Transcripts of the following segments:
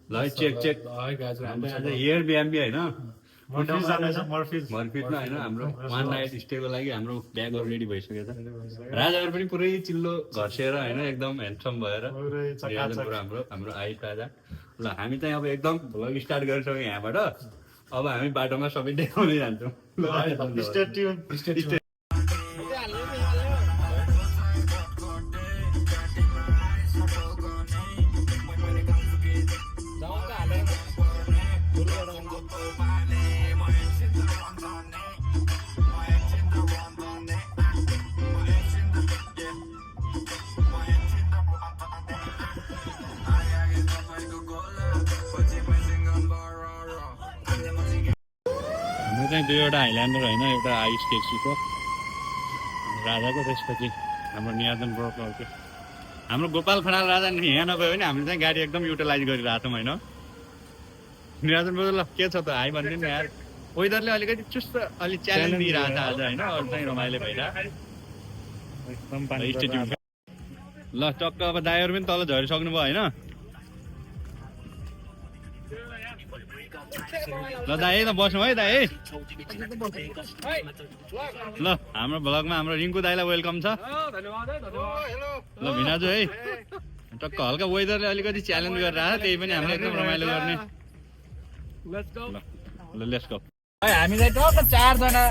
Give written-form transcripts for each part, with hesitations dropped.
ल है check check हाम्रो आज एयर बिएमबी होइन मर्फिजमा होइन हाम्रो वान नाइट स्टेको लागि हाम्रो ब्यागहरू रेडी भइसकेको छ राजाहरू पनि पुरै चिल्लो घर्सिएर होइन एकदम ह्यान्डसम भएर हाम्रो हाम्रो आइट राजा ल हामी चाहिँ अब एकदम भ्लग स्टार्ट गरिसक्यौँ यहाँबाट अब हामी बाटोमा सबै देखाउँदै जान्छौँ चाहिँ दुईवटा हाइल्यान्डर होइन एउटा आइस टेक्सीको राजाको त्यसपछि हाम्रो निराजन ब्रोकरको हाम्रो गोपाल खनाल राजा यहाँ नगयो भने हामीले चाहिँ गाडी एकदम युटिलाइज गरिरहेको छौँ होइन निराजन ब्रो ल के छ त आइ भन्ने नि यार वेदरले अलिकति चुस्त अलिक च्यालेन्ज दिइरहेको छ आज होइन अरू चाहिँ रमाइलो भइरहेको ल टक्क अब दाइहरू पनि तल झरिसक्नु भयो होइन ल दाइ त बस्नु है दाइ ल हाम्रो भ्लगमा हाम्रो रिङ्कु दाइलाई वेलकम छ ल भिनाजु है टक्क हल्का वेदरले अलिकति च्यालेन्ज गरेर आयो त्यही पनि हामीले एकदम रमाइलो गर्ने ल लेट्स गो हामी चाहिँ टक्क 4 जना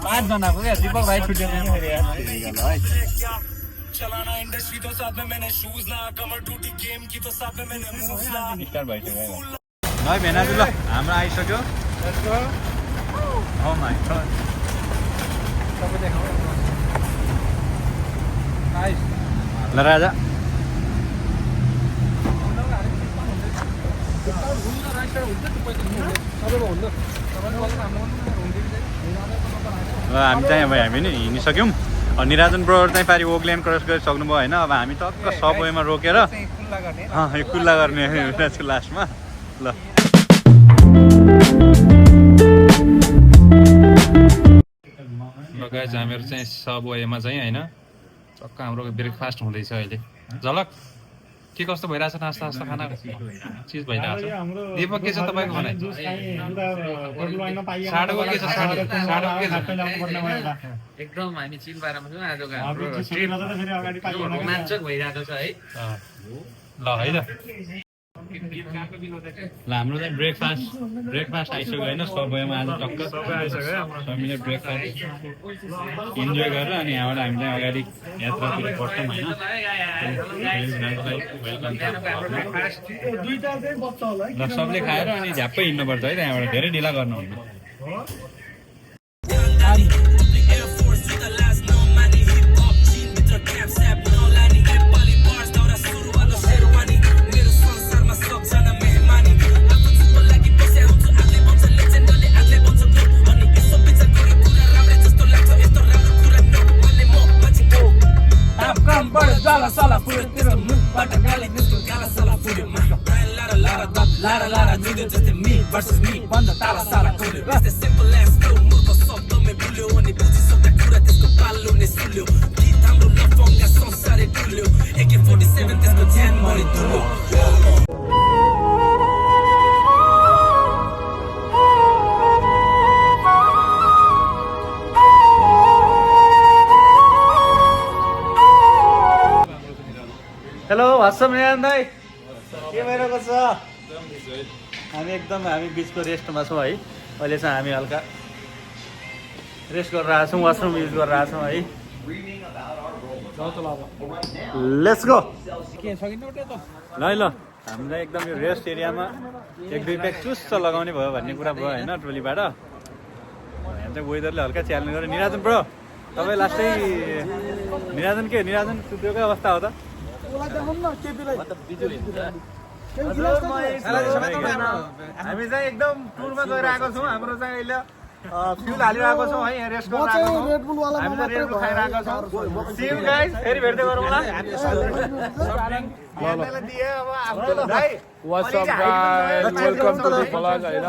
5 जनाको क्या दीपक भाइ छुट्यो चलाना इंडस्ट्री तो साथ में मैंने शूज ला कमर टूटी गेम की तो साथ में मैंने मूव्स ला स्टार्ट भइसक्यो है भेनाजु ल हाम्रो आइसक्यो ओ माय गॉड सबै देखाउ नाइस ल राजा ल हामी चाहिँ अब हामी नि हिँडिसक्यौँ निराजन ब्रोहरू चाहिँ पारि ओकल्यान्ड क्रस गरिसक्नुभयो होइन अब हामी टक्क सबवेमा रोकेर खुल्ला गर्ने लास्टमा ल गाइस हामीहरू चाहिँ सबवेमा चाहिँ होइन टक्क हाम्रो ब्रेकफास्ट हुँदैछ अहिले झलक के कस्तो भइरहेछ नास्ता नास्ता खाना चिज भइरहेछ दीपक के छ तपाईँको भनाइ साडोको के छ साडोको के छ एकदम हामी चिल बारेमा छौँ आजको हाम्रो रोमाञ्चक भइरहेको छ है ल है त ल हाम्रो चाहिँ ब्रेकफास्ट आइसक्यो होइन सबैमा आज टक्क हामीले ब्रेकफास्ट इन्जोय गरेर अनि यहाँबाट हामी चाहिँ अगाडि यात्रातिर बढ्छौँ होइन ल सबले खाएर अनि झ्याप्पै हिँड्नुपर्छ है त यहाँबाट धेरै ढिला गर्नुहुन्न Lara, nigga, just me versus me. Banda tala sala kule. Este simple ass flow, murko sobdo me bulio. Oni buji sobda cura, disco palo ne sulio. Kitambro la fonga, son sare tulio. AK-47, disco 10, mori tulio. Hello WhatsApp Nirajan दाइ के भइरहेको छ हामी बिचको रेस्टमा छौँ है अहिले चाहिँ हामी हल्का रेस्ट गरेर आएको छौँ वासरुम युज गरेर आएको छौँ है लेट्स गो ल ल हामीलाई एकदम यो रेस्ट एरियामा 1-2 प्याक चुस्त लगाउने भयो भन्ने कुरा भयो होइन ट्रोलीबाट यहाँ चाहिँ वेदरले हल्का च्यालेन्ज गरेर निराजन ब्रो तपाईँ लास्टै निराजन सुत्योकै अवस्था हो त हामी चाहिँ एकदम टुरमा गएर आएको छौँ हाम्रो चाहिँ अहिले फ्युल हालिरहेको छौँ है यहाँ रेस्ट गरेर आएको छौँ हामी त रेस्ट खाइरहेको छौँ सी यू गाइस फेरि भेट्दै गरौँला What's up guys? Welcome to the vlog हैन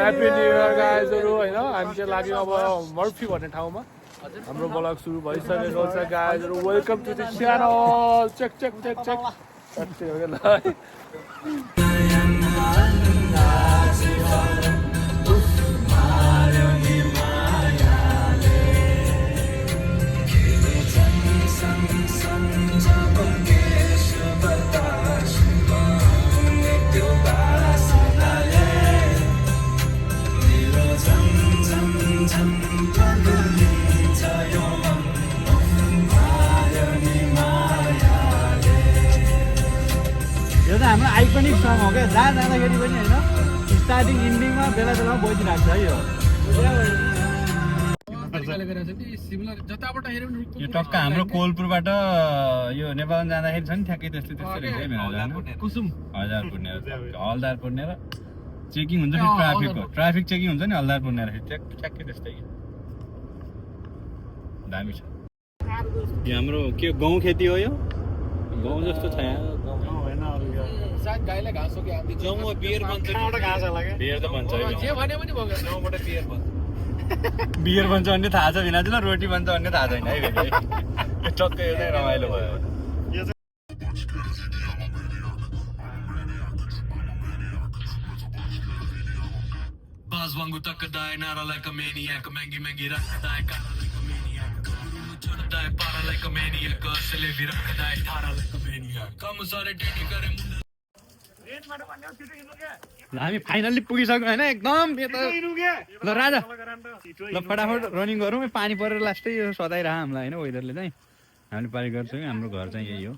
Happy New Year guys हैन हामी चाहिँ लाग्यौँ अब मर्फी भन्ने ठाउँमा हाम्रो ब्लग सुरु भइसकेको छ गाइजहरु welcome to the channel check कति हो ल है यो त हाम्रो आइकनिक सङ हो क्या जहाँ जाँदाखेरि पनि होइन स्टार्टिङ इन्डिङमा बेला बेलामा बजिरहेको छ है यो यो टक्क हाम्रो कोलपुरबाट यो नेपालमा जाँदाखेरि छ नि ठ्याक्कै त्यस्तो त्यस्तो रहेछ कुसुम हजार पुर्ने हलदार पुर्ने र चेकिङ हुन्छ फेरि ट्राफिकको ट्राफिक चेकिङ हुन्छ नि हलदार पुर्ने र ठ्याक्कै त्यस्तै दामी छ यो हाम्रो के गहुँ खेती हो यो गहुँ जस्तो छ यहाँ गाईलाई घाँस हो कि जम्मू बियर बन्छ घाँस बियर त बन्छ जे भने पनि भयो गाउँबाट बियर बन्छ बियर बन्छ भन्ने थाहा छ भिनाजुलाई रोटी बन्छ भन्ने थाहा छैन है फेरि टक्कै यो चाहिँ रमाइलो भयो वांगू तकदा है नारा like a maniac महंगी महंगी रखदा है कारा like a maniac चढ़दा है पारा like a maniac असले भी रखदा है ठारा like a maniac काम सारे डेडी करे हामी फाइनल्ली पुगिसक्यौँ होइन एकदम यता ल राजा ल फटाफट रनिङ गरौँ पानी परेर लास्टै यो सताइरह हामीलाई होइन वेदरले चाहिँ हामीले पारी गर्छौँ हाम्रो घर चाहिँ यही हो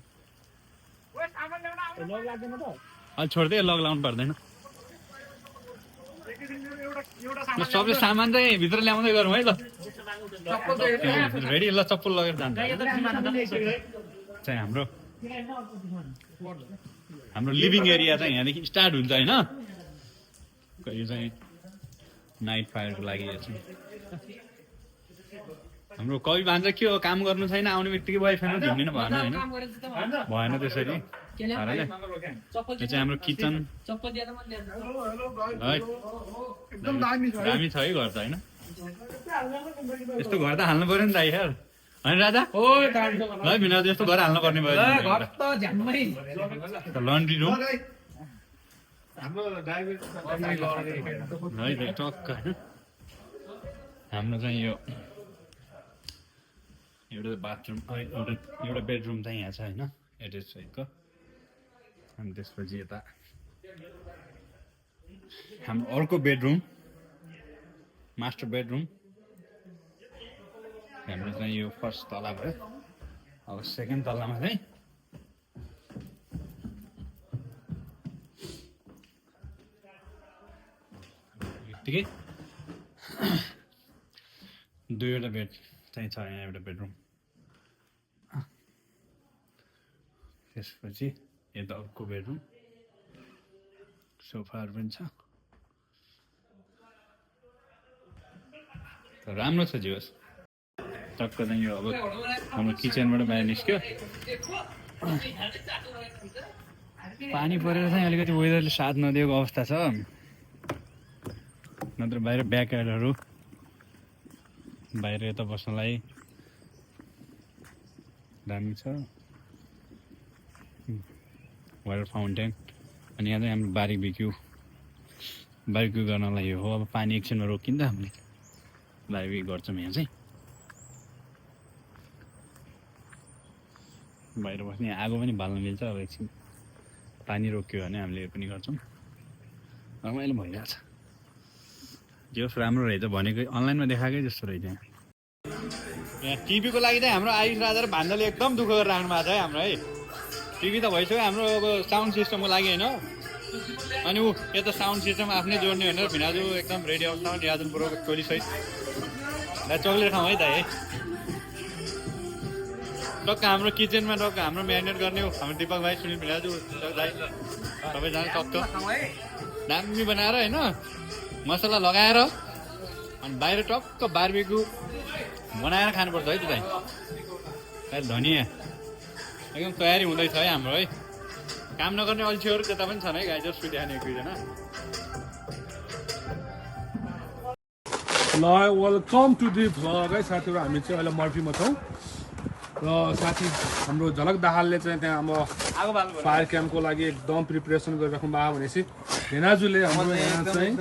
अलि छोड्दै लग लाउनु पर्दैन सबले सामान चाहिँ भित्र ल्याउँदै गरौँ है ल रेडी ल चप्पल लगेर जान्छ चाहिँ हाम्रो लिभिङ एरिया चाहिँ यहाँदेखि स्टार्ट हुन्छ होइन यो चाहिँ नाइट फायरको लागि हाम्रो कवि भान्जा के हो काम गर्नु छैन आउने बित्तिकै वाइफाईमा झुम्लिनु भएन होइन भएन त्यसरी यो चाहिँ हाम्रो किचन दामी छ है घर त होइन यस्तो घर त हाल्नु पर्यो नि त यार होइन राजा है बिना यस्तो घर हाल्नु पर्ने भयो लन्ड्री रुम है टक्क होइन हाम्रो चाहिँ यो एउटा बाथरुम एउटा बेडरुम चाहिँ यहाँ छ होइन एट्याच भएको अनि त्यसपछि यता हाम्रो अर्को बेडरुम मास्टर बेडरुम हाम्रो चाहिँ यो फर्स्ट तला भयो अब सेकेन्ड तलामा चाहिँ यत्तिकै दुईवटा बेड चाहिँ छ यहाँ एउटा बेडरुम त्यसपछि यता अर्को बेडरुम सोफाहरू पनि छ राम्रो छ जे होस् टक्क चाहिँ यो अब हाम्रो किचनबाट बाहिर निस्क्यो पानी परेर चाहिँ अलिकति वेदरले साथ नदिएको अवस्था छ नत्र बाहिर ब्याकयार्डहरू बाहिर यता बस्नलाई दामी छ वाटर फाउन्टेन अनि यहाँ चाहिँ हाम्रो बारबिक्यू गर्नलाई हो अब पानी एकछिनमा रोकिन्छ हामीले बारबिक्यू गर्छौँ यहाँ चाहिँ बाहिर बस्ने आगो पनि बाल्न मिल्छ अब एकछिन पानी रोक्यो भने हामीले यो पनि गर्छौँ रमाइलो भइरहेछ जे होस् राम्रो रहेछ भनेको अनलाइनमा देखाएकै जस्तो रहेछ यहाँ टिभीको लागि चाहिँ हाम्रो आयुष राजा र भान्जाले एकदम दुःख गरेर राख्नु भएको छ है हाम्रो है टिभी त भइसक्यो हाम्रो अब साउन्ड सिस्टमको लागि होइन अनि ऊ यता साउन्ड सिस्टम आफ्नै जोड्ने भनेर भिनाजु एकदम रेडी अवस्थामा नियाजन पुरो टोलीसहित चक्लेट खाउँ है त है टक्क हाम्रो किचनमा टक्क हाम्रो म्यारिनेट गर्ने हो हाम्रो दिपक भाइ सुनिल भिनाजु दाइ सबैजना टक्क दामी बनाएर होइन मसला लगाएर अनि बाहिर टक्क बारबिक्यू बनाएर खानुपर्छ है त भाइ धनियाँ एकदम तयारी हुँदैछ है हाम्रो है काम नगर्ने अल्छीहरू त्यता पनि छन् है गाइजर सुइदेखाने एक दुईजना ल वेलकम टु दि भ्लग है साथीहरू हामी चाहिँ अहिले मर्फीमा छौँ र साथी हाम्रो झलक दाहालले चाहिँ त्यहाँ अब फायर क्याम्पको लागि एकदम प्रिपरेसन गरिराख्नु भएको भनेपछि भेनाजुले हाम्रो यहाँ चाहिँ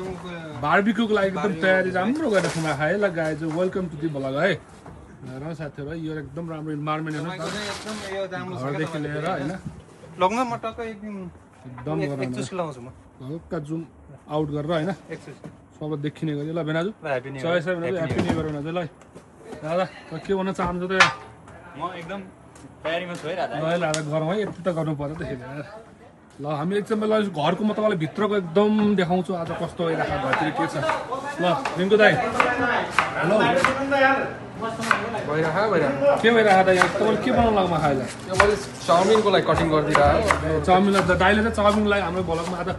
बार्बिक्यूको लागि एकदम तयारी राम्रो गरिराख्नु भएको है। ल guys welcome to the vlog है। र साथीहरू यो एकदम राम्रो इन्भाइरोमेन्ट हो घरदेखि लिएर होइन लग्न म टक्क एकदम एकदम लाउँछु म हल्का जुम आउट गरेर होइन सबै देखिने गरी। ल भेनाजु चोइस है भेनाजु ह्याप्पी न्यू इयर भेनाजु। ल दादा के भन्न चाहन्छ त म एकदम तयारीमा छु है राजा। ल दादा गरौँ है यति त गर्नु पर्यो त फेरि यार। ल हामी एकदम घरको म तपाईँलाई भित्रको एकदम देखाउँछु आज कस्तो भइरहेको घरतिर के छ। ल रिङ्कु दाइ हेलो के भइरहेको त यहाँ तपाईँले के बनाउनु लाग्नु खाइला? मैले चाउमिनको लागि कटिङ गरिदिरहेको चाउमिनलाई त दाइले चाहिँ चाउमिनलाई हाम्रो भ्लगमा आज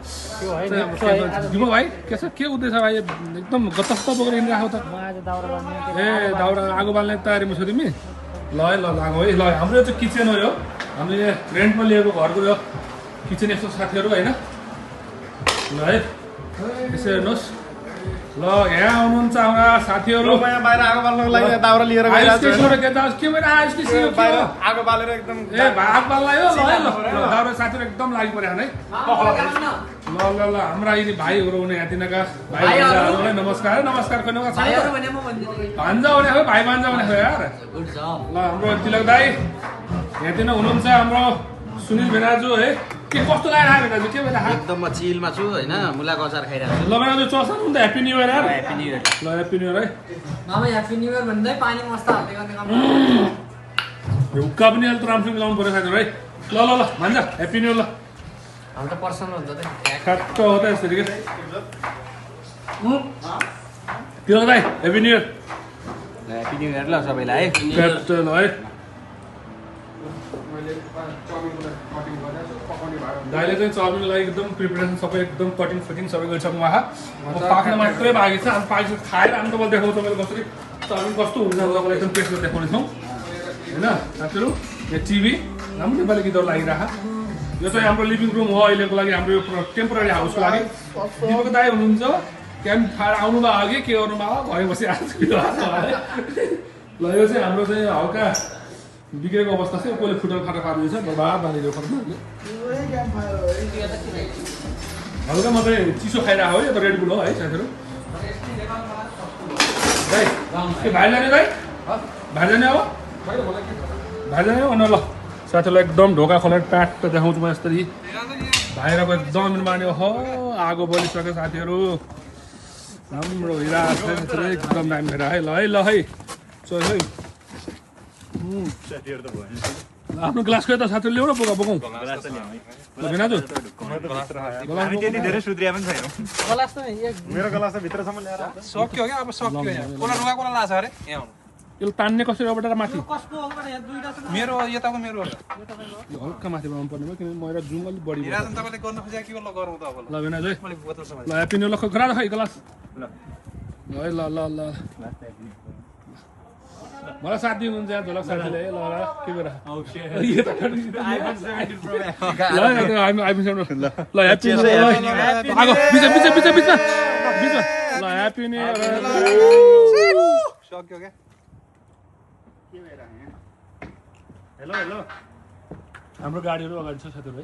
दिनु भाइ के छ के उद्देश्य भाइ एकदम गतस्त बोकेर हिँडिरहेको त? ए दाउरा आगो बाल्ने तयारीमा छु तिमी? ल है ल लागौ है। ल हाम्रो यो चाहिँ किचन हो यो हामीले रेन्टमा लिएको घरको यो किचन यस्तो साथीहरू होइन। ल है यसो हेर्नुहोस्। ल यहाँ आउनुहुन्छ हाम्रा साथीहरू बाहिर आगो बाल्नको लागि दाउरा लिएर के भएर आगो बालेर एकदम ए भाग बाल्ला यो ल है ल दाउरा साथीहरू एकदम लागि पऱ्यो है। ल ल ल हाम्रा यिनी भाइहरू हुने यहाँतिरका भाइ भान्जाहरू है। नमस्कार नमस्कार गर्नुको छ भान्जा हुने हो भाइ भान्जा हुने हो यार। ल हाम्रो तिलक दाई यहाँतिर हुनुहुन्छ हाम्रो सुनिल भेनाजु है। के कस्तो लागेको भेनाजु के भइरहेको? एकदम म चिलमा छु होइन मुलाको अचार खाइरहेको छु। ल भेनाजु चर्चा नि त ह्याप्पी न्यू इयर यार। Happy new year. ल ह्याप्पी न्यू इयर है। मामा ह्याप्पी न्यू इयर भन्दै पानी मस्त हाल्दै गर्ने काम हुक्का पनि अहिले त राम्रोसँग लाउनु पऱ्यो साथीहरू है। ल ल ल भान्जा ह्याप्पी न्यू इयर। ल हाम्रो त पर्सनल हुन्छ त ठ्याक्क हो त यसरी के तिलक दाई happy new year. Happy new year ल सबैलाई है। ल है दाइले चाहिँ चाउमिनको लागि एकदम प्रिपरेसन सबै एकदम कटिङ फिटिङ सबै गरिसक्नु भएको पाक्न मात्रै बाँकी छ। अब पाकेपछि खाएर हामी तपाईँले देखाउँछ तपाईँले कसरी चाउमिन कस्तो हुन्छ तपाईँलाई एकदम टेस्ट गरेर देखाउनेछौँ होइन। साथीहरू यहाँ टिभी राम्रो नेपाली गीतहरू लागिरहेको यो चाहिँ हाम्रो लिभिङ रुम हो अहिलेको लागि हाम्रो यो टेम्पोररी हाउसको लागि। दिपक दाई हुनुहुन्छ क्याम्प फायर आउनुभयो अघि के गर्नुभयो घरै बसी आएको ल यो चाहिँ हाम्रो चाहिँ हल्का बिग्रेको अवस्था छ। कसले फुटल खाटा पारिदिन्छ बर्बाद बाँधिदियो हल्का मात्रै चिसो खाइरहेको हो। यो त रेड बुल हो है साथीहरू। दाइ के भाइ जाने दाइ भाइ जाने अब भाइ जाने हो न। ल साथीहरूलाई एकदम ढोका खोलेर प्याट देखाउँछु म यसरी भाइरको एकदम माने हो आगो बलिसक्यो साथीहरू राम्रो हिँडिरहेको छ एकदम दामी भएर है। ल है ल है चल है आफ्नो ग्लासको त साथीहरू ल्याउ न बोका बोकाउँ ल भेनाजु धेरै सुध्रिया पनि छैन गलास त मेरो गलास त भित्रसम्म ल्याएर सक्यो क्या अब सक्यो यहाँ कोला रुगा कोला लाछ अरे यहाँ यो तान्ने कसरी अबबाट माथि कसको हो यहाँ दुईटा छ मेरो यताको मेरो हल्का माथि बनाउनु पर्ने भयो किनभने मेरो जुम अलिक बढी भयो। निराजन तपाईँले गर्न खोजेको के गर्नु गरौँ त अब ल भेनाजु है मैले बोतल समाज ल ह्याप्पी न्यू इयर ल खरा खै ग्लास ल है ल ल ल मलाई साथ दिनुहुन्छ यहाँ झलक साथीले ल ल के भएर ल ह्याप्पी न्यू इयर आगो बिच बिच बिच बिच बिच ल ह्याप्पी न्यू इयर सक्यो क्या हेलो हेलो हाम्रो गाडीहरू अगाडि छ साथीहरू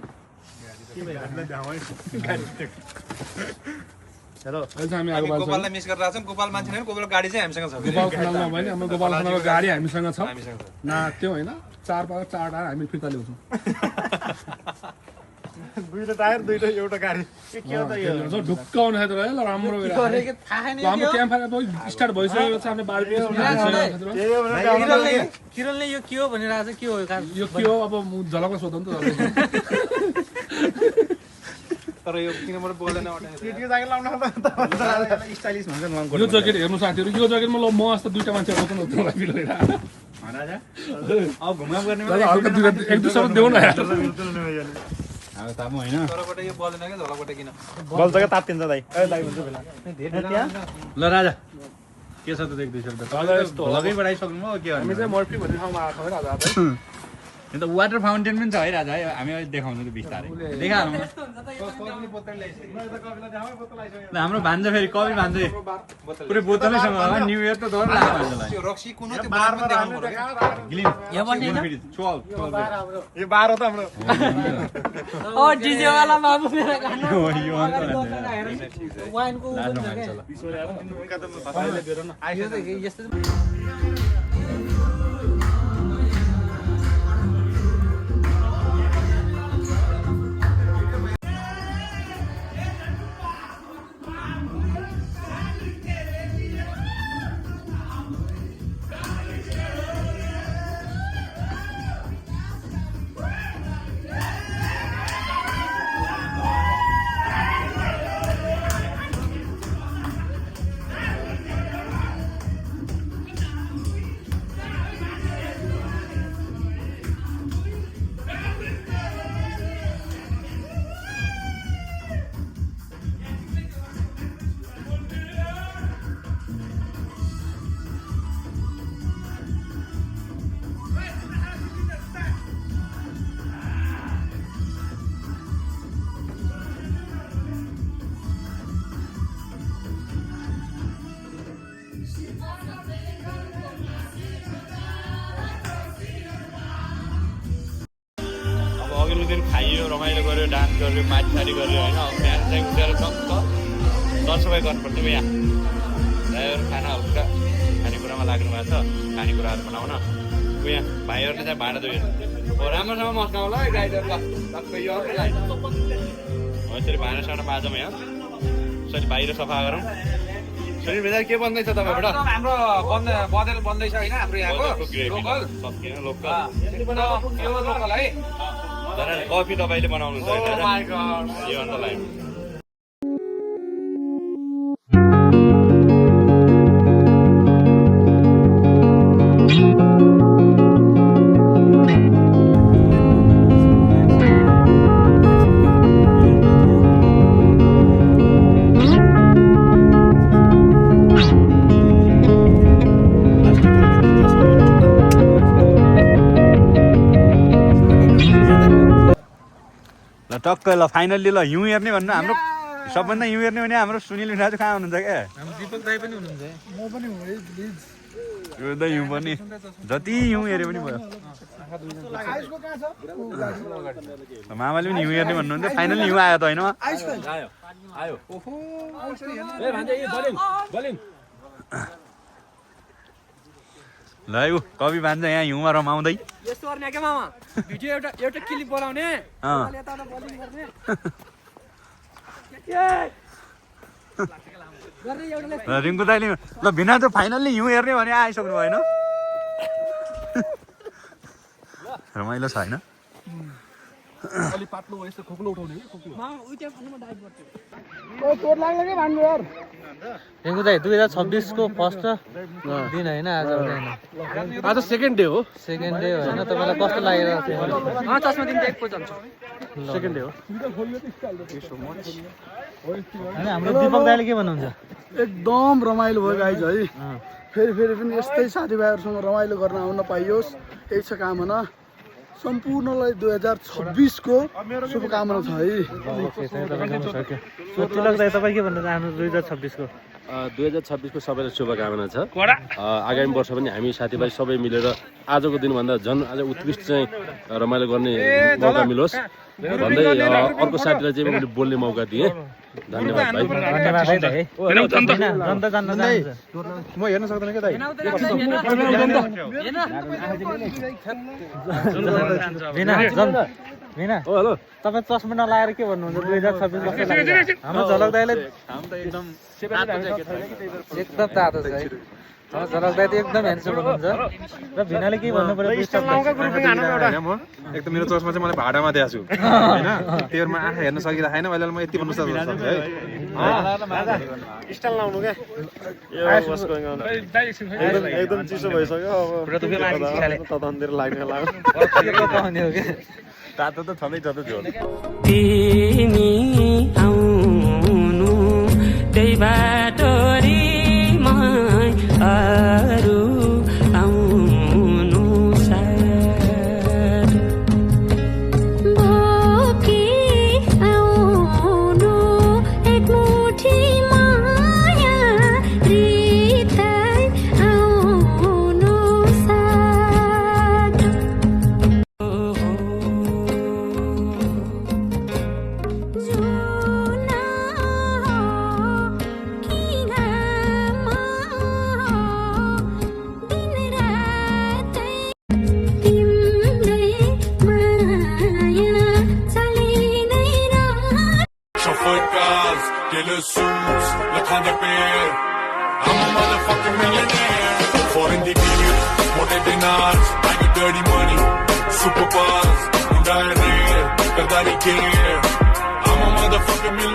हेलो अहिले चाहिँ हामी आगो बाल्छौँ। गोपाललाई मिस गरेर छौँ। गोपाल मान्छे होइन गोपाल गाडी चाहिँ हामीसँग छ गोपाल खनालमा भयो नि हाम्रो गोपाल खनालको गाडी हामीसँग छ हामीसँग छ नाच्यो होइन चारवटा हामी फिर्ता ल्याउँछौँ। दुईटा टायर दुईटा एउटा गाडी के हो त यो ढुक्क आउने साथीहरू है ल राम्रो हाम्रो क्याम्प फायर स्टार्ट भइसकेको छ। हामीले बार्बिक्यू किरणले यो के हो भनिरहेको छ के हो यो के हो अब झलकलाई सोधौँ त तर यो किनबाट बोल्दैन केटीको जागिर लाउन स्टाइलिस भन्छ नाम यो ज्याकेट हेर्नु साथीहरू यो ज्याकेटमा ल म जस्तो दुईटा मान्छे आउँछ न राजा अब घुमघाम गर्ने हल्का एक दुई सय देऊ न यार। अब त म होइन तरबाट यो बोल्दैन क्या झलकबाट किन बल जग्गा तात्तिन्छ दाइ ए दाइ हुन्छ बेला ल राजा के छ त देख्दैछ त लगै बढाइसक्नु हो के हामी चाहिँ मर्फी भन्ने ठाउँमा आएको है राजा यो त वाटर फाउन्टेन पनि छ है राजा है हामी अहिले देखाउँछौँ त्यो बिस्तारै देखाहालौँ न हाम्रो भान्जा फेरि कवि भान्जा पुरै बोतलैसँग होला न्यु इयर त डर लाग्यो भान्जालाई यो 12 त हाम्रो डीजे वाला बाबु मेरा गाना वाइनको अघिल्लो दिन खाइयो रमाइलो गऱ्यो डान्स गऱ्यो माछारी गऱ्यो होइन अब बिहान चाहिँ उठेर टक्क सरसफाइ गर्नुपर्छ यहाँ ड्राइभर खाना हल्का खानेकुरामा लाग्नु भएको छ खानेकुराहरू बनाउन यहाँ भाइहरूले चाहिँ भाँडा धोयो राम्रोसँग मस्का होला है गाइडहरू टक्कै यो अर्कै लाइन हो यसरी भाँडासाँडा माझौँ यहाँ यसरी बाहिर सफा गरौँ शरीर भेदा के बन्दैछ तपाईँबाट हाम्रो बदेल बन्दैछ होइन हाम्रो यहाँको लोकल सकिएन लोकल यो लोकल है कफी तपाईँले बनाउनुहुन्छ यो अन्त लाइन टक्क ल फाइनल्ली ल हिउँ हेर्ने भन्नु हाम्रो सबभन्दा हिउँ हेर्ने भने हाम्रो सुनिल दाजु कहाँ हुनुहुन्छ क्या दीपक दाइ पनि हुनुहुन्छ म पनि हो है प्लिज यो त हिउँ पनि जति हिउँ हेऱ्यो पनि भयो मामाले पनि हिउँ हेर्ने भन्नुहुन्थ्यो फाइनल्ली हिउँ आयो त होइन ल ऊ कवि भान्जा यहाँ हिउँमा रमाउँदै यस्तो गर्ने के मामा भिडियो एउटा क्लिप बनाउने रिङ्कु दाइले ल भिना त फाइनल्ली हिउँ हेर्ने भने आइसक्नु भएन रमाइलो छ होइन रिङ्कु दाइ 2026 को फर्स्ट दिन होइन आज सेकेन्ड डे हो होइन तपाईँलाई कस्तो लागेको थियो चस्मा दिन त एकपल्ट जान्छ सेकेन्ड डे हो होइन हाम्रो दीपक दाइले के भन्नुहुन्छ एकदम रमाइलो भयो गाइज है फेरि पनि यस्तै साथीभाइहरूसँग रमाइलो गर्न आउन पाइयोस् यही छ कामना सम्पूर्णलाई 2026 को शुभकामना छ है तिलक दाइ तपाईँ के भन्न चाहनुहुन्छ 2026 को 2026 को सबैलाई शुभकामना छ आगामी वर्ष पनि हामी साथीभाइ सबै मिलेर आजको दिनभन्दा झन् अझ उत्कृष्ट चाहिँ रमाइलो गर्ने मौका मिलोस् भन्दै अर्को साथीलाई चाहिँ मैले बोल्ने मौका दिएँ धन्यवाद भाइ म हेर्न सक्दैन के दाइ भिना तपाईँ चस्मा नलाएर के भन्नुहुन्छ 2026 हाम्रो झलक दाइले एकदम तातो छ है झलक दाइ त एकदम ह्यान्डसम हुनुहुन्छ र भिनाले के भन्नु पर्यो एकदम मेरो चस्मा चाहिँ मलाई भाडामा दिएको छु होइन त्योमा आँखा हेर्न सकिरहेको छैन अहिले म यति भन्नु सक्छु है स्टाइल लाउनु क्या एकदम चिसो भइसक्यो अब ततातिर लाग्ने तातो त छँदै छ त झोल तिमी आउनु त्यही बाटोरीमा अरू आउनु साथ cars, killer suits, lakhanda pair. I'm a motherfucking millionaire. Foreign the beer, motor dinars, I got dirty money, super bars, Hyundai rare, Kardani care. I'm a motherfucking millionaire.